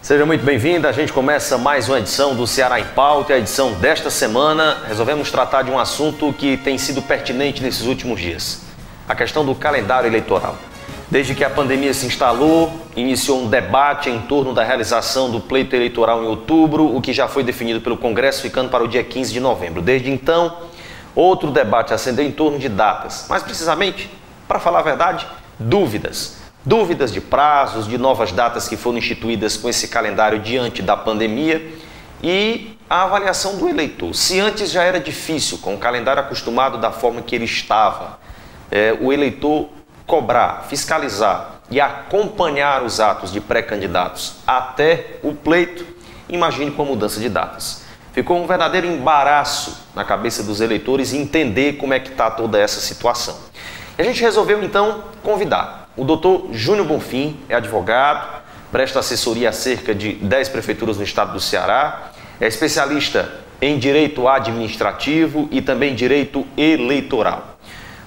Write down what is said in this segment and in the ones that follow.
Seja muito bem-vindo, a gente começa mais uma edição do Ceará em Pauta. A edição desta semana resolvemos tratar de um assunto que tem sido pertinente nesses últimos dias, a questão do calendário eleitoral. Desde que a pandemia se instalou, iniciou um debate em torno da realização do pleito eleitoral em outubro, o que já foi definido pelo Congresso, ficando para o dia 15 de novembro. Desde então, outro debate acendeu em torno de datas, mais precisamente, para falar a verdade, dúvidas. Dúvidas de prazos, de novas datas que foram instituídas com esse calendário diante da pandemia e a avaliação do eleitor. Se antes já era difícil, com o calendário acostumado da forma que ele estava, o eleitor cobrar, fiscalizar e acompanhar os atos de pré-candidatos até o pleito, imagine com a mudança de datas. Ficou um verdadeiro embaraço na cabeça dos eleitores entender como é que está toda essa situação. E a gente resolveu então convidar o doutor Júnior Bonfim, é advogado, presta assessoria a cerca de 10 prefeituras no estado do Ceará, é especialista em direito administrativo e também direito eleitoral.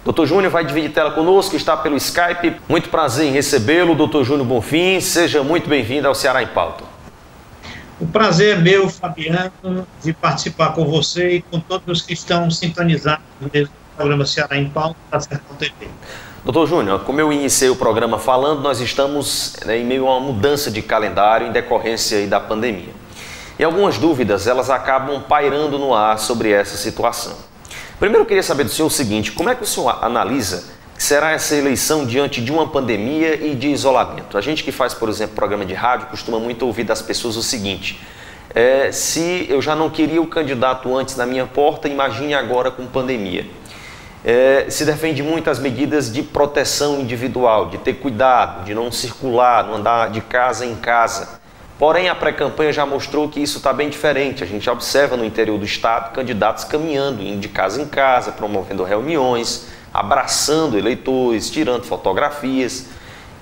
Doutor Júnior vai dividir tela conosco, está pelo Skype. Muito prazer em recebê-lo, doutor Júnior Bonfim. Seja muito bem-vindo ao Ceará em Pauta. O prazer é meu, Fabiano, de participar com você e com todos os que estão sintonizados no programa Ceará em Pauta da Sertão TV. Doutor Júnior, como eu iniciei o programa falando, nós estamos em meio a uma mudança de calendário em decorrência aí da pandemia. E algumas dúvidas, elas acabam pairando no ar sobre essa situação. Primeiro eu queria saber do senhor o seguinte, como é que o senhor analisa que será essa eleição diante de uma pandemia e de isolamento? A gente que faz, por exemplo, programa de rádio, costuma muito ouvir das pessoas o seguinte, se eu já não queria o candidato antes na minha porta, imagine agora com pandemia. Se defende muito as medidas de proteção individual, de ter cuidado, de não circular, não andar de casa em casa. Porém, a pré-campanha já mostrou que isso está bem diferente. A gente já observa no interior do estado candidatos caminhando, indo de casa em casa, promovendo reuniões, abraçando eleitores, tirando fotografias.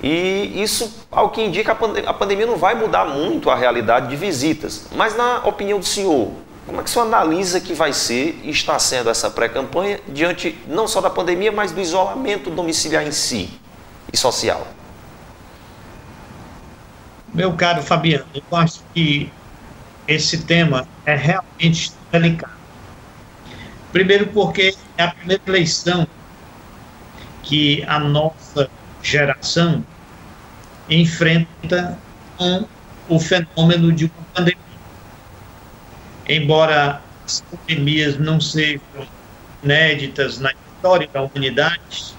E isso, ao que indica, a pandemia não vai mudar muito a realidade de visitas. Mas, na opinião do senhor, como é que o senhor analisa que vai ser e está sendo essa pré-campanha diante não só da pandemia, mas do isolamento domiciliar em si e social? Meu caro Fabiano, eu acho que esse tema é realmente delicado. Primeiro porque é a primeira eleição que a nossa geração enfrenta com o fenômeno de uma pandemia. Embora as pandemias não sejam inéditas na história da humanidade,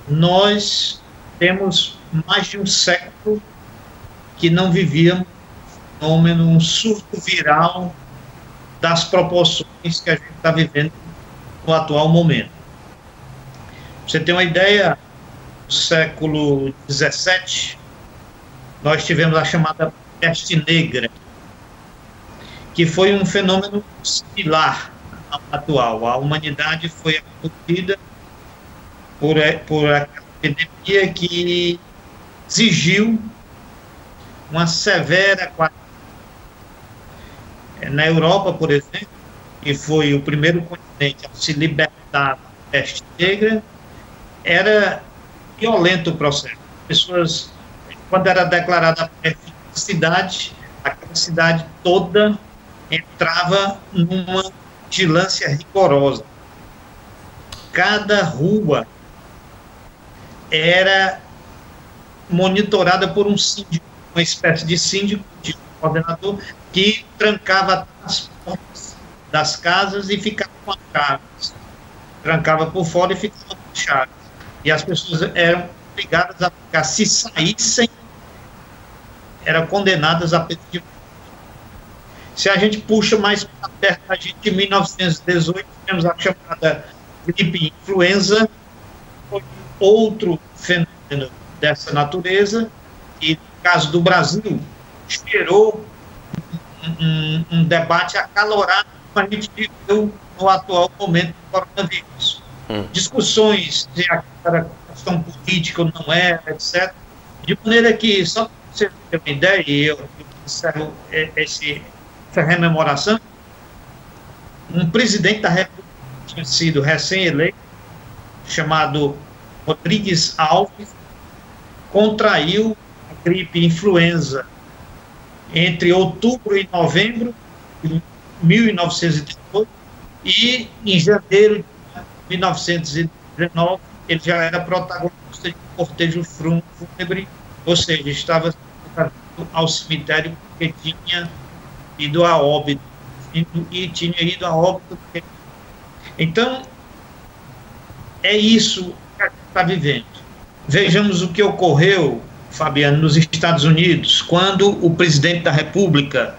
nós temos mais de um século que não vivíamos um surto viral das proporções que a gente está vivendo no atual momento. Pra você ter uma ideia, no século XVII, nós tivemos a chamada peste negra, que foi um fenômeno similar ao atual. A humanidade foi acometida por aquela epidemia que exigiu uma severa quarentena. Na Europa, por exemplo, que foi o primeiro continente a se libertar da peste negra, era violento o processo. As pessoas, quando era declarada a peste na cidade, aquela cidade toda entrava numa vigilância rigorosa. Cada rua era monitorada por um síndico, uma espécie de síndico, de coordenador, que trancava as portas das casas e ficava com as chaves. Trancava por fora e ficava com as chaves. E as pessoas eram obrigadas a ficar. Se saíssem, eram condenadas a pena de morte. Se a gente puxa mais para perto da gente, em 1918, temos a chamada gripe influenza, foi outro fenômeno dessa natureza, e no caso do Brasil, gerou um debate acalorado como a gente viveu no atual momento do coronavírus. Discussões se era questão política ou não era, etc. De maneira que, só para você ter uma ideia, e eu encerro essa rememoração, um presidente da República que tinha sido recém-eleito, chamado Rodrigues Alves, contraiu a gripe influenza entre outubro e novembro de 1918 e em janeiro de 1919 ele já era protagonista de um cortejo fúnebre, ou seja, estava ao cemitério porque tinha ido a óbito, e tinha ido a óbito. Então, é isso que a gente está vivendo. Vejamos o que ocorreu, Fabiano, nos Estados Unidos, quando o presidente da República,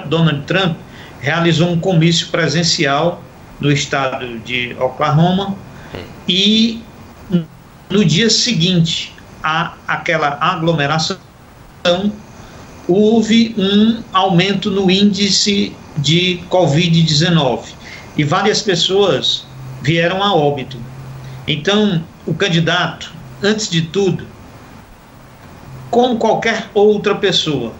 Donald Trump, realizou um comício presencial no estado de Oklahoma e no dia seguinte àquela aglomeração houve um aumento no índice de Covid-19 e várias pessoas vieram a óbito. Então, o candidato, antes de tudo, como qualquer outra pessoa,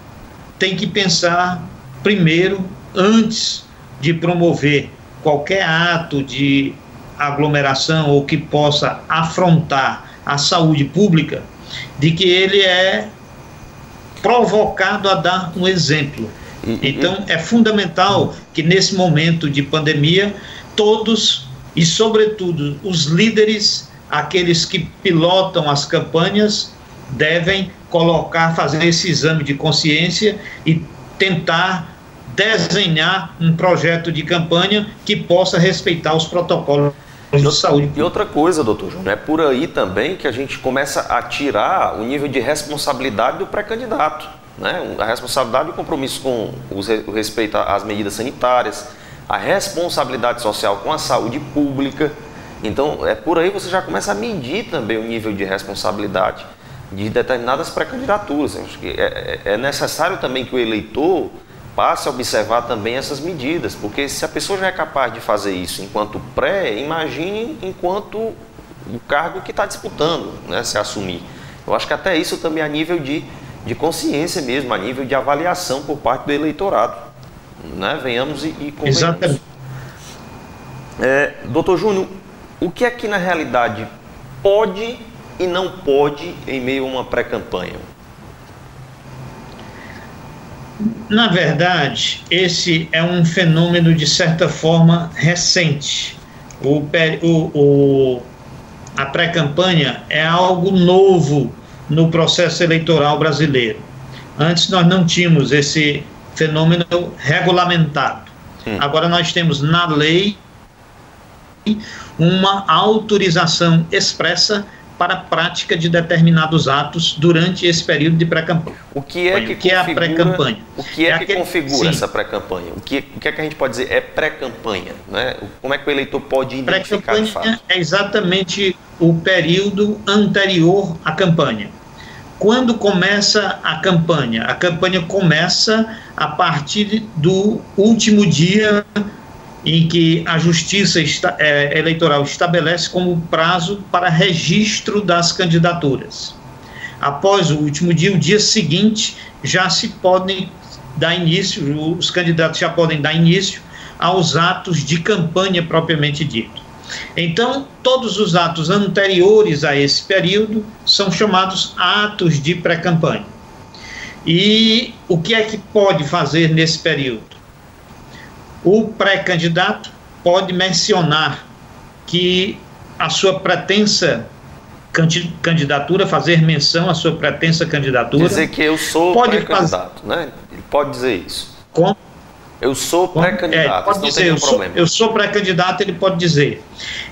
tem que pensar primeiro, antes de promover qualquer ato de aglomeração ou que possa afrontar a saúde pública, de que ele é provocado a dar um exemplo. Então, é fundamental que nesse momento de pandemia, todos, e sobretudo os líderes, aqueles que pilotam as campanhas, devem fazer esse exame de consciência e tentar desenhar um projeto de campanha que possa respeitar os protocolos de saúde. E outra coisa, doutor Júnior, é por aí também que a gente começa a tirar o nível de responsabilidade do pré-candidato, né? A responsabilidade e o compromisso com o respeito às medidas sanitárias, a responsabilidade social com a saúde pública. Então, é por aí você já começa a medir também o nível de responsabilidade de determinadas pré-candidaturas. Acho que é necessário também que o eleitor passe a observar também essas medidas, porque se a pessoa já é capaz de fazer isso enquanto imagine enquanto o cargo que está disputando, né, se assumir. Eu acho que até isso também a nível de consciência mesmo, a nível de avaliação por parte do eleitorado, né? Venhamos e convenhamos. Exatamente. Doutor Júnior, o que é que na realidade pode e não pode em meio a uma pré-campanha? Na verdade, esse é um fenômeno de certa forma recente. A pré-campanha é algo novo no processo eleitoral brasileiro. Antes nós não tínhamos esse fenômeno regulamentado. Agora nós temos na lei uma autorização expressa para a prática de determinados atos durante esse período de pré-campanha. O que é a pré-campanha? O que é que configura essa pré-campanha? O que é que a gente pode dizer é pré-campanha, né? Como é que o eleitor pode identificar de fato? Pré-campanha é exatamente o período anterior à campanha. Quando começa a campanha? A campanha começa a partir do último dia em que a Justiça Eleitoral estabelece como prazo para registro das candidaturas. Após o último dia, o dia seguinte, já se podem dar início, os candidatos já podem dar início aos atos de campanha propriamente dito. Então, todos os atos anteriores a esse período são chamados atos de pré-campanha. E o que é que pode fazer nesse período? O pré-candidato pode mencionar que a sua pretensa candidatura, fazer menção à sua pretensa candidatura. Dizer que eu sou pré-candidato, né? Ele pode dizer isso. Como? Eu sou pré-candidato. Pode dizer, eu sou pré-candidato, ele pode dizer.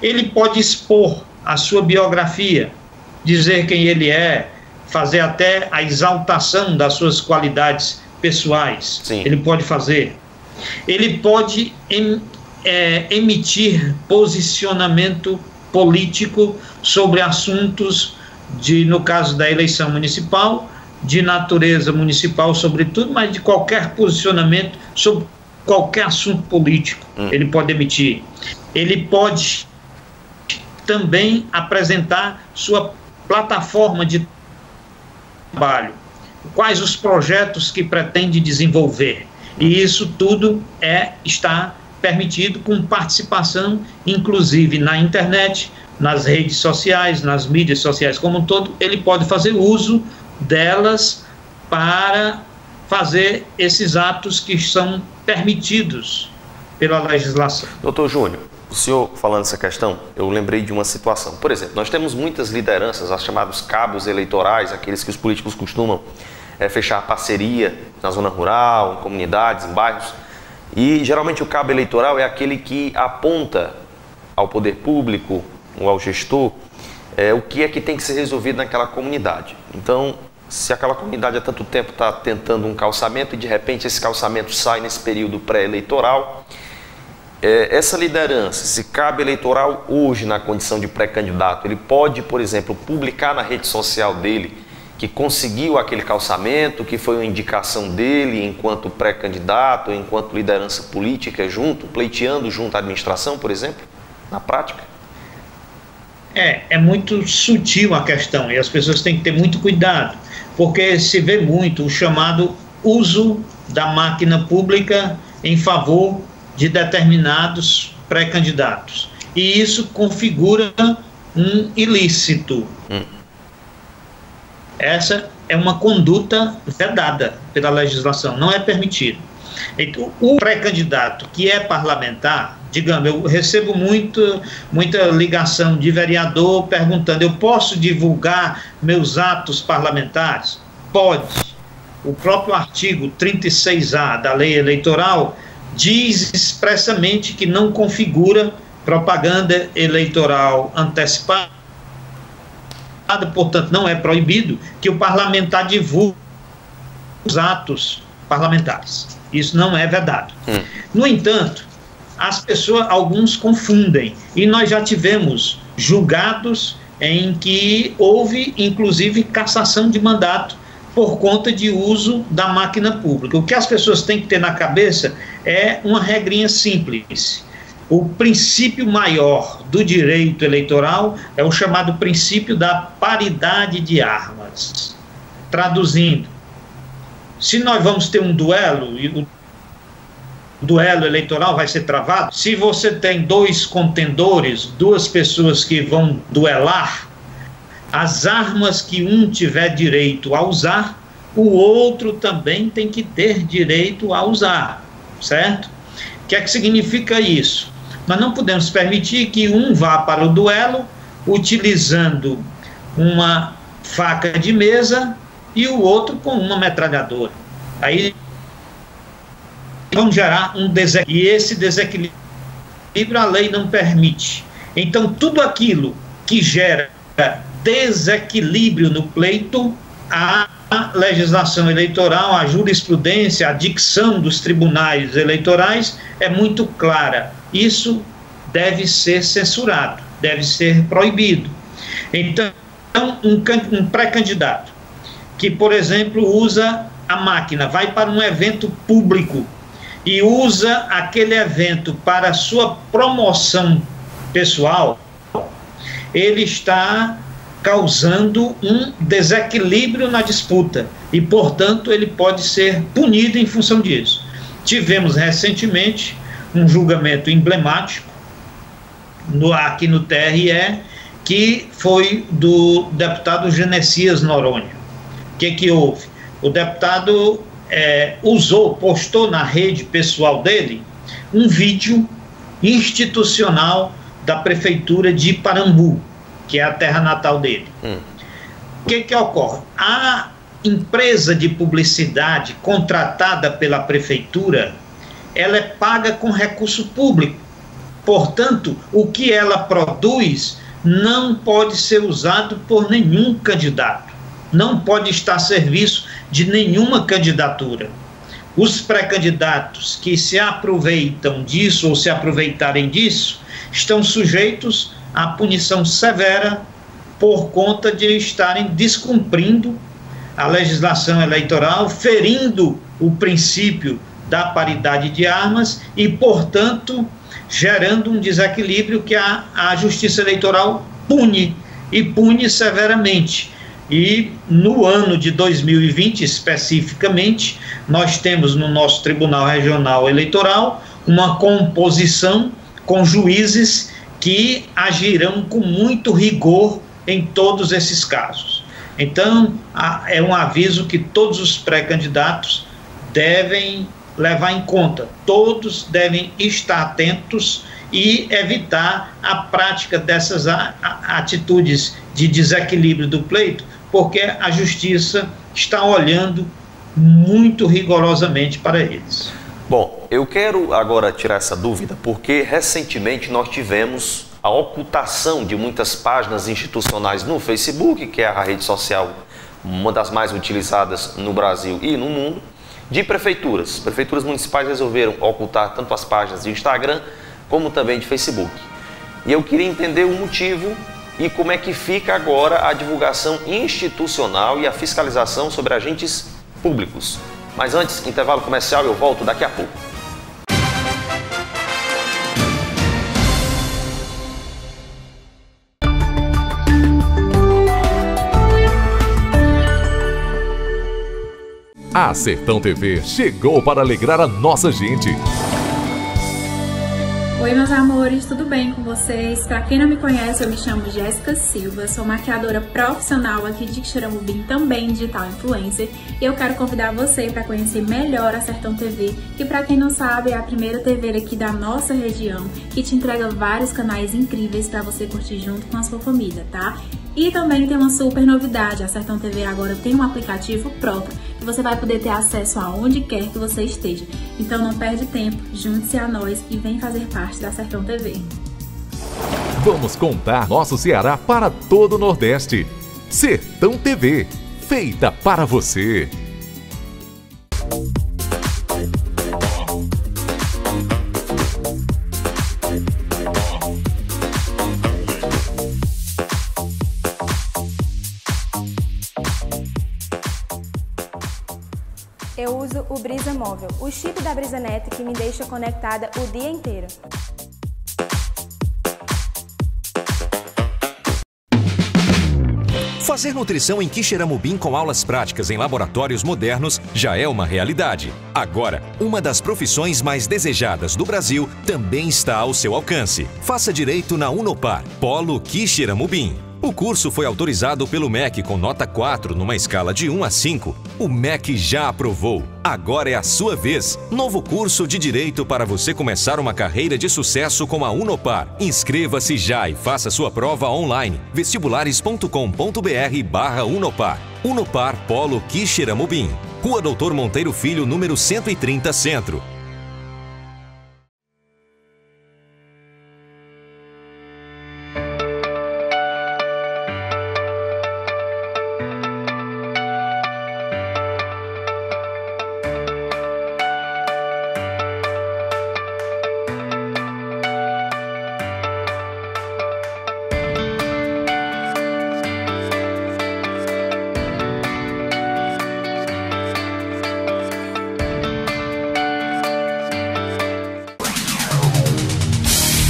Ele pode expor a sua biografia, dizer quem ele é, fazer até a exaltação das suas qualidades pessoais. Sim. Ele pode fazer. Ele pode emitir posicionamento político sobre assuntos no caso da eleição municipal, de natureza municipal sobretudo, mas de qualquer posicionamento sobre qualquer assunto político ele pode emitir. Ele pode também apresentar sua plataforma de trabalho, quais os projetos que pretende desenvolver. E isso tudo está permitido com participação, inclusive na internet, nas redes sociais, nas mídias sociais como um todo. Ele pode fazer uso delas para fazer esses atos que são permitidos pela legislação. Doutor Júnior, o senhor falando essa questão, eu lembrei de uma situação. Por exemplo, nós temos muitas lideranças, as chamados cabos eleitorais, aqueles que os políticos costumam fechar parceria na zona rural, em comunidades, em bairros. E geralmente o cabo eleitoral é aquele que aponta ao poder público ou ao gestor o que é que tem que ser resolvido naquela comunidade. Então, se aquela comunidade há tanto tempo está tentando um calçamento e de repente esse calçamento sai nesse período pré-eleitoral, essa liderança, esse cabo eleitoral hoje na condição de pré-candidato, ele pode, por exemplo, publicar na rede social dele que conseguiu aquele calçamento, que foi uma indicação dele enquanto pré-candidato, enquanto liderança política pleiteando junto à administração, por exemplo, na prática? É muito sutil a questão e as pessoas têm que ter muito cuidado, porque se vê muito o chamado uso da máquina pública em favor de determinados pré-candidatos. E isso configura um ilícito. Essa é uma conduta vedada pela legislação, não é permitido. Então, o pré-candidato que é parlamentar, digamos, eu recebo muita ligação de vereador perguntando: eu posso divulgar meus atos parlamentares? Pode. O próprio artigo 36A da lei eleitoral diz expressamente que não configura propaganda eleitoral antecipada, portanto não é proibido que o parlamentar divulgue os atos parlamentares. Isso não é vedado. No entanto, alguns confundem, e nós já tivemos julgados em que houve inclusive cassação de mandato por conta de uso da máquina pública. O que as pessoas têm que ter na cabeça é uma regrinha simples. O princípio maior do direito eleitoral é o chamado princípio da paridade de armas. Traduzindo, se nós vamos ter um duelo, e o duelo eleitoral vai ser travado, se você tem dois contendores, duas pessoas que vão duelar, as armas que um tiver direito a usar, o outro também tem que ter direito a usar, certo? O que é que significa isso? Nós não podemos permitir que um vá para o duelo utilizando uma faca de mesa e o outro com uma metralhadora. Aí vão gerar um desequilíbrio, e esse desequilíbrio a lei não permite. Então, tudo aquilo que gera desequilíbrio no pleito, a legislação eleitoral, a jurisprudência, a dicção dos tribunais eleitorais é muito clara. Isso deve ser censurado, deve ser proibido. Então, um pré-candidato que, por exemplo, usa a máquina, vai para um evento público e usa aquele evento para sua promoção pessoal, ele está causando um desequilíbrio na disputa e, portanto, ele pode ser punido em função disso. Tivemos recentemente um julgamento emblemático aqui no TRE, que foi do deputado Genesias Noronha. O que houve? O deputado postou na rede pessoal dele um vídeo institucional da prefeitura de Parambu, que é a terra natal dele. O que ocorre? A empresa de publicidade contratada pela prefeitura, ela é paga com recurso público. Portanto, o que ela produz não pode ser usado por nenhum candidato. Não pode estar a serviço de nenhuma candidatura. Os pré-candidatos que se aproveitam disso ou se aproveitarem disso estão sujeitos à punição severa por conta de estarem descumprindo a legislação eleitoral, ferindo o princípio da paridade de armas e, portanto, gerando um desequilíbrio que a Justiça Eleitoral pune, e pune severamente. E no ano de 2020, especificamente, nós temos no nosso Tribunal Regional Eleitoral uma composição com juízes que agirão com muito rigor em todos esses casos. Então, é um aviso que todos os pré-candidatos devem levar em conta. Todos devem estar atentos e evitar a prática dessas atitudes de desequilíbrio do pleito, porque a justiça está olhando muito rigorosamente para eles. Bom, eu quero agora tirar essa dúvida, porque recentemente nós tivemos a ocultação de muitas páginas institucionais no Facebook, que é a rede social, uma das mais utilizadas no Brasil e no mundo, de prefeituras. Prefeituras municipais resolveram ocultar tanto as páginas de Instagram como também de Facebook. E eu queria entender o motivo e como é que fica agora a divulgação institucional e a fiscalização sobre agentes públicos. Mas antes, intervalo comercial, eu volto daqui a pouco. A Sertão TV chegou para alegrar a nossa gente. Oi, meus amores, tudo bem com vocês? Pra quem não me conhece, eu me chamo Jéssica Silva, sou maquiadora profissional aqui de Quixeramobim, também digital influencer, e eu quero convidar você para conhecer melhor a Sertão TV, que pra quem não sabe é a primeira TV aqui da nossa região, que te entrega vários canais incríveis para você curtir junto com a sua família, tá? E também tem uma super novidade, a Sertão TV agora tem um aplicativo próprio, que você vai poder ter acesso aonde quer que você esteja. Então não perde tempo, junte-se a nós e vem fazer parte da Sertão TV. Vamos contar nosso Ceará para todo o Nordeste. Sertão TV, feita para você. Eu uso o Brisa Móvel, o chip da BrisaNet que me deixa conectada o dia inteiro. Fazer nutrição em Quixeramobim com aulas práticas em laboratórios modernos já é uma realidade. Agora, uma das profissões mais desejadas do Brasil também está ao seu alcance. Faça direito na Unopar, Polo Quixeramobim. O curso foi autorizado pelo MEC com nota 4 numa escala de 1 a 5. O MEC já aprovou. Agora é a sua vez. Novo curso de Direito para você começar uma carreira de sucesso com a Unopar. Inscreva-se já e faça sua prova online. vestibulares.com.br/Unopar. Unopar Polo Quixeramobim. Rua Doutor Monteiro Filho, número 130, Centro.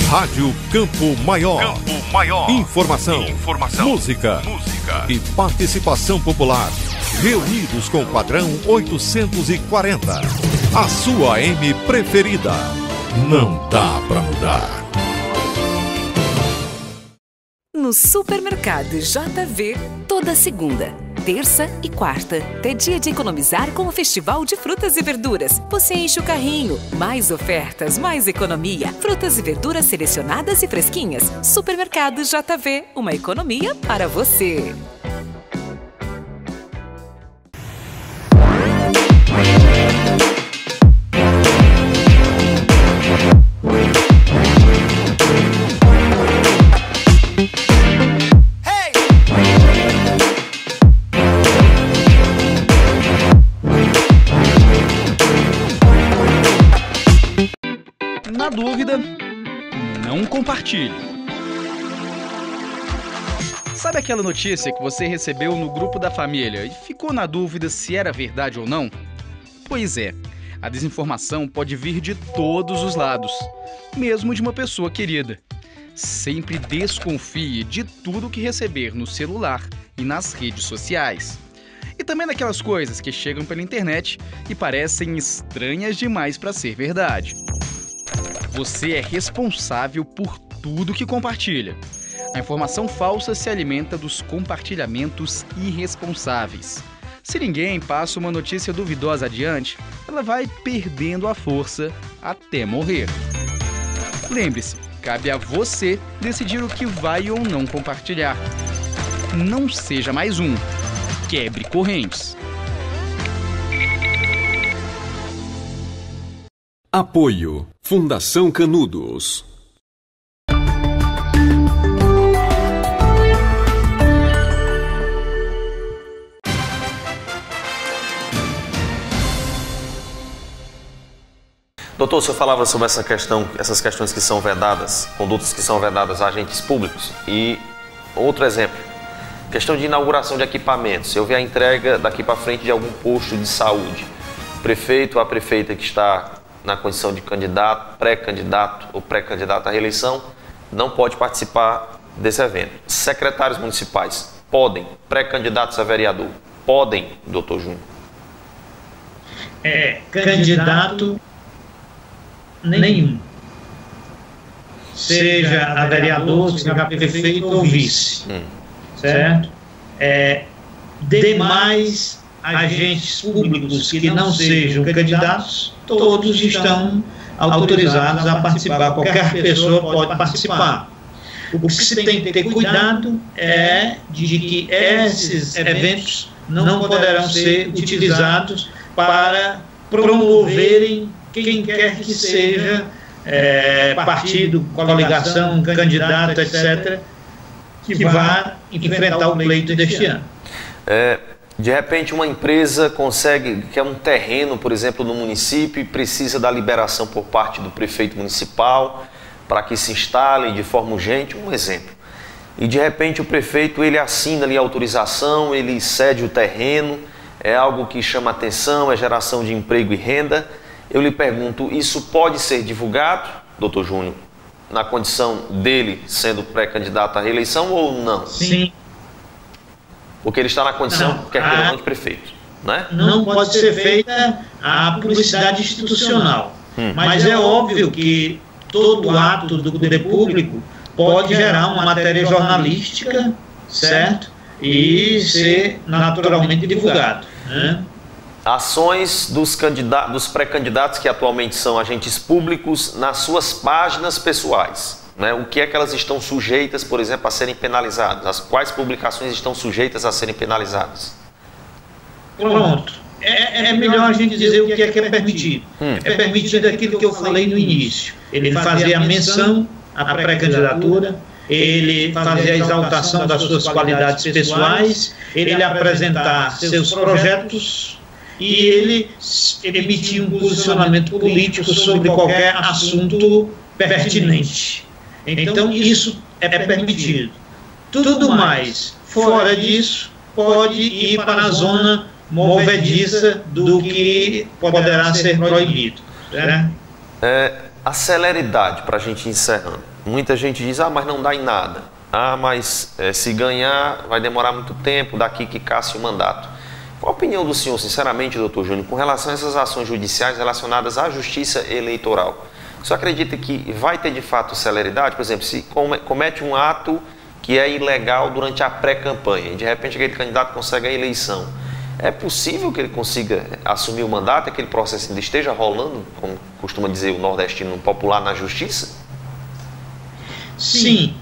Rádio Campo Maior. Informação, música e participação popular. Reunidos com o padrão 840. A sua AM preferida. Não dá pra mudar. No Supermercado JV, toda segunda, terça e quarta, é dia de economizar com o Festival de Frutas e Verduras. Você enche o carrinho, mais ofertas, mais economia. Frutas e verduras selecionadas e fresquinhas. Supermercado JV, uma economia para você. Na dúvida, não compartilhe. Sabe aquela notícia que você recebeu no grupo da família e ficou na dúvida se era verdade ou não? Pois é, a desinformação pode vir de todos os lados, mesmo de uma pessoa querida. Sempre desconfie de tudo que receber no celular e nas redes sociais. E também daquelas coisas que chegam pela internet e parecem estranhas demais para ser verdade. Você é responsável por tudo que compartilha. A informação falsa se alimenta dos compartilhamentos irresponsáveis. Se ninguém passa uma notícia duvidosa adiante, ela vai perdendo a força até morrer. Lembre-se, cabe a você decidir o que vai ou não compartilhar. Não seja mais um. Quebre correntes. Apoio Fundação Canudos. Doutor, o senhor falava sobre essas questões que são vedadas, condutas que são vedadas a agentes públicos. E outro exemplo, questão de inauguração de equipamentos. Se houver a entrega daqui para frente de algum posto de saúde, o prefeito ou a prefeita que está na condição de candidato, pré-candidato ou pré-candidata à reeleição, não pode participar desse evento. Secretários municipais podem, pré-candidatos a vereador, podem, doutor Júnior? Candidato nenhum. Seja a vereador, seja a prefeito ou vice. Certo? Demais agentes públicos que não sejam candidatos, todos estão autorizados a participar. Qualquer pessoa pode participar. O que se tem que ter cuidado é de que esses eventos não poderão ser utilizados para promoverem quem quer que seja, partido, coligação, candidato, etc., que vá enfrentar o pleito deste ano. De repente uma empresa quer um terreno, por exemplo, no município e precisa da liberação por parte do prefeito municipal para que se instale de forma urgente, um exemplo. E de repente o prefeito ele assina ali a autorização, ele cede o terreno, é algo que chama atenção, é geração de emprego e renda. Eu lhe pergunto, isso pode ser divulgado, doutor Júnior, na condição dele sendo pré-candidato à reeleição ou não? Sim. Porque ele está na condição, quer queira ou não, de prefeito, né? Não pode ser feita a publicidade institucional. Mas é óbvio que todo ato do poder público pode gerar uma matéria jornalística, certo? E ser naturalmente divulgado, né? Ações dos pré-candidatos que atualmente são agentes públicos nas suas páginas pessoais, né? O que é que elas estão sujeitas, por exemplo, a serem penalizadas? As quais publicações estão sujeitas a serem penalizadas? Pronto. É melhor a gente dizer o que é permitido. É permitido aquilo que eu falei no início. Ele fazia a menção à pré-candidatura, ele fazia a exaltação das suas qualidades pessoais, ele apresentar seus projetos e ele emitir um posicionamento político sobre qualquer assunto pertinente. Então, isso é permitido. Tudo mais fora disso pode ir para a zona movediça do que poderá ser proibido. Né? A celeridade, para a gente encerrando. Muita gente diz, mas não dá em nada. Mas se ganhar vai demorar muito tempo, daqui que casse o mandato. Qual a opinião do senhor, sinceramente, doutor Júnior, com relação a essas ações judiciais relacionadas à justiça eleitoral? O senhor acredita que vai ter de fato celeridade? Por exemplo, se comete um ato que é ilegal durante a pré-campanha e de repente aquele candidato consegue a eleição, é possível que ele consiga assumir o mandato, aquele processo ainda esteja rolando, como costuma dizer o nordestino popular, na justiça? Sim,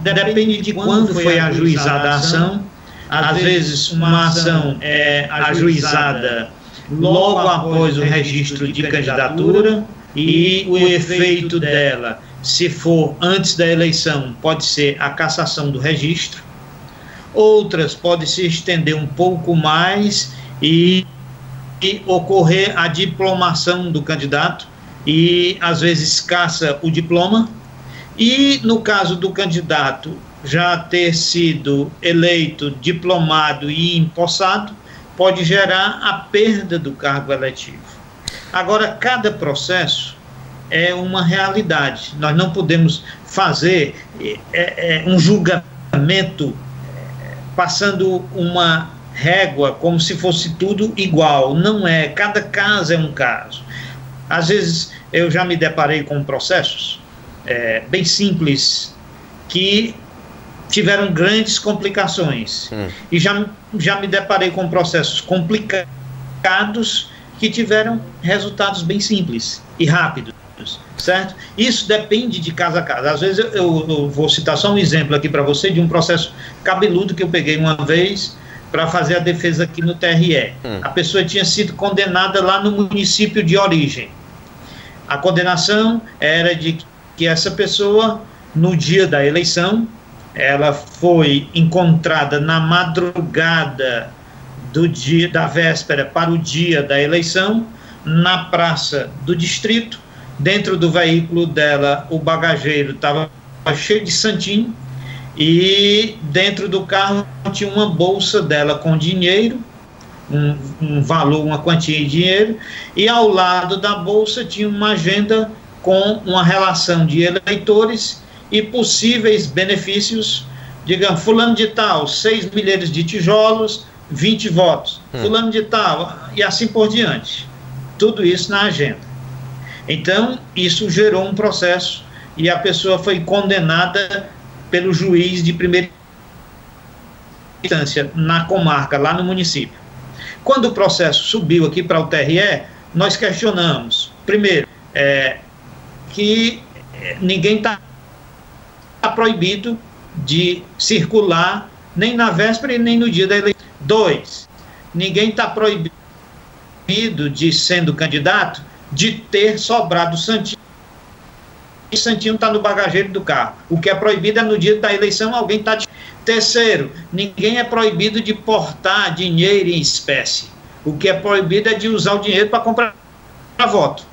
depende de quando foi ajuizada a ação. Às vezes uma ação é ajuizada logo após o registro de candidatura e o efeito dela, se for antes da eleição, pode ser a cassação do registro. Outras podem se estender um pouco mais e ocorrer a diplomação do candidato e às vezes caça o diploma. E no caso do candidato já ter sido eleito, diplomado e empossado, pode gerar a perda do cargo eletivo. Agora, cada processo é uma realidade. Nós não podemos fazer um julgamento passando uma régua como se fosse tudo igual. Não é. Cada caso é um caso. Às vezes, eu já me deparei com processos bem simples que tiveram grandes complicações. E já me deparei com processos complicados que tiveram resultados bem simples e rápidos, certo? Isso depende de caso a caso. Às vezes eu vou citar só um exemplo aqui para você de um processo cabeludo que eu peguei uma vez para fazer a defesa aqui no TRE. A pessoa tinha sido condenada lá no município de origem. A condenação era de que essa pessoa, no dia da eleição, ela foi encontrada na madrugada do dia da véspera para o dia da eleição, na praça do distrito. Dentro do veículo dela, o bagageiro estava cheio de santinho, e dentro do carro tinha uma bolsa dela com dinheiro, um valor, uma quantia de dinheiro, e ao lado da bolsa tinha uma agenda com uma relação de eleitores e possíveis benefícios. Digamos, fulano de tal, 6 milheiros de tijolos, 20 votos, fulano de tal, e assim por diante. Tudo isso na agenda. Então, isso gerou um processo e a pessoa foi condenada pelo juiz de primeira instância na comarca, lá no município. Quando o processo subiu aqui para o TRE, nós questionamos, primeiro, que ninguém está proibido de circular nem na véspera e nem no dia da eleição. 2, ninguém está proibido de, sendo candidato, de ter sobrado santinho. O santinho está no bagageiro do carro. O que é proibido é no dia da eleição alguém está... Terceiro, ninguém é proibido de portar dinheiro em espécie. O que é proibido é de usar o dinheiro para comprar voto.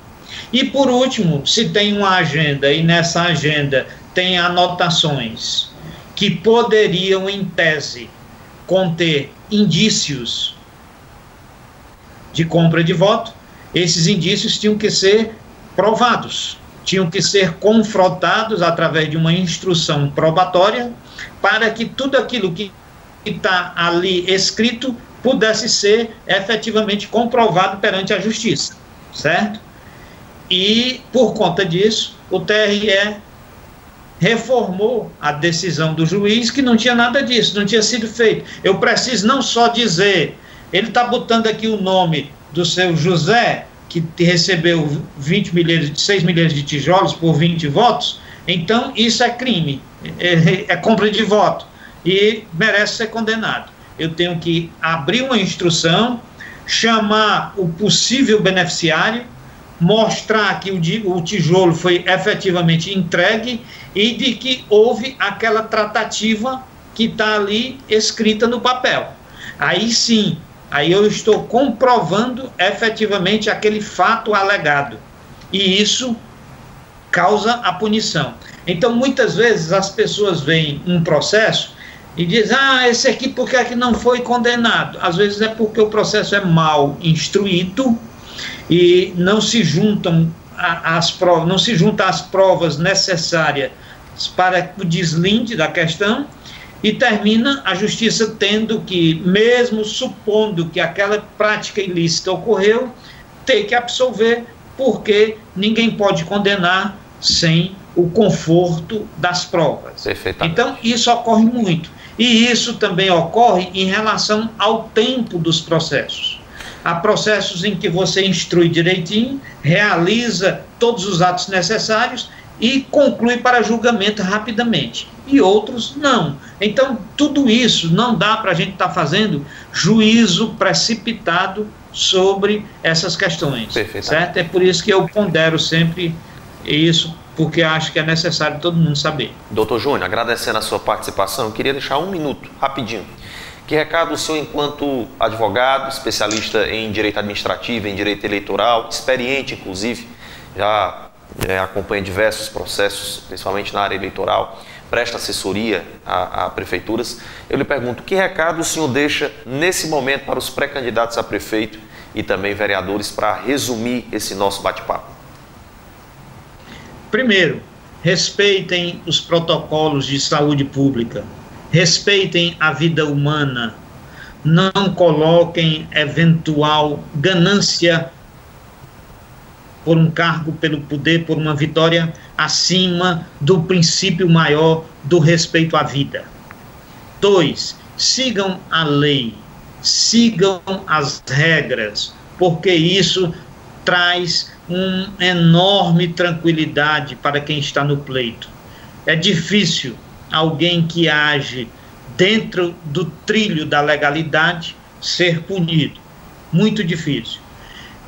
E por último, se tem uma agenda e nessa agenda tem anotações que poderiam, em tese, conter indícios de compra de voto, esses indícios tinham que ser provados, tinham que ser confrontados através de uma instrução probatória para que tudo aquilo que está ali escrito pudesse ser efetivamente comprovado perante a justiça, certo? E, por conta disso, o TRE reformou a decisão do juiz, que não tinha nada disso, não tinha sido feito. Eu preciso não só dizer, ele está botando aqui o nome do seu José, que recebeu 6 milhões de tijolos por 20 votos, então isso é crime, é compra de voto e merece ser condenado. Eu tenho que abrir uma instrução, chamar o possível beneficiário, mostrar que o tijolo foi efetivamente entregue e de que houve aquela tratativa que está ali escrita no papel. Aí sim, aí eu estou comprovando efetivamente aquele fato alegado. E isso causa a punição. Então, muitas vezes, as pessoas veem um processo e dizem, esse aqui por que é que não foi condenado? Às vezes é porque o processo é mal instruído e não se juntam as provas, não se juntam as provas necessárias para o deslinde da questão, e termina a justiça tendo que, mesmo supondo que aquela prática ilícita ocorreu, ter que absolver, porque ninguém pode condenar sem o conforto das provas. Então, isso ocorre muito. E isso também ocorre em relação ao tempo dos processos. Há processos em que você instrui direitinho, realiza todos os atos necessários e conclui para julgamento rapidamente. E outros não. Então, tudo isso não dá para a gente estar fazendo juízo precipitado sobre essas questões. Certo? É por isso que eu pondero sempre isso, porque acho que é necessário todo mundo saber. Doutor Júnior, agradecendo a sua participação, eu queria deixar um minuto, rapidinho. Que recado o senhor, enquanto advogado, especialista em direito administrativo, em direito eleitoral, experiente, inclusive, já acompanha diversos processos, principalmente na área eleitoral, presta assessoria a prefeituras. Eu lhe pergunto, que recado o senhor deixa nesse momento para os pré-candidatos a prefeito e também vereadores, para resumir esse nosso bate-papo? Primeiro, respeitem os protocolos de saúde pública, respeitem a vida humana, não coloquem eventual ganância por um cargo, pelo poder, por uma vitória, acima do princípio maior do respeito à vida. 2, sigam a lei, sigam as regras, porque isso traz uma enorme tranquilidade para quem está no pleito. É difícil alguém que age dentro do trilho da legalidade ser punido. Muito difícil.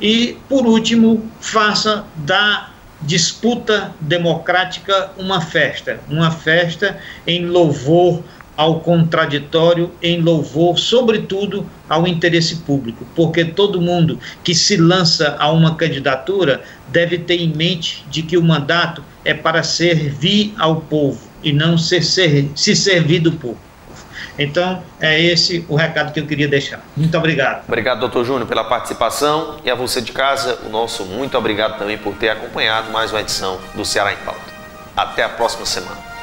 E, por último, faça da disputa democrática uma festa em louvor ao contraditório, em louvor, sobretudo, ao interesse público, porque todo mundo que se lança a uma candidatura deve ter em mente de que o mandato é para servir ao povo e não se servir do povo. Então, é esse o recado que eu queria deixar. Muito obrigado. Obrigado, doutor Júnior, pela participação, e a você de casa, o nosso muito obrigado também por ter acompanhado mais uma edição do Ceará em Pauta. Até a próxima semana.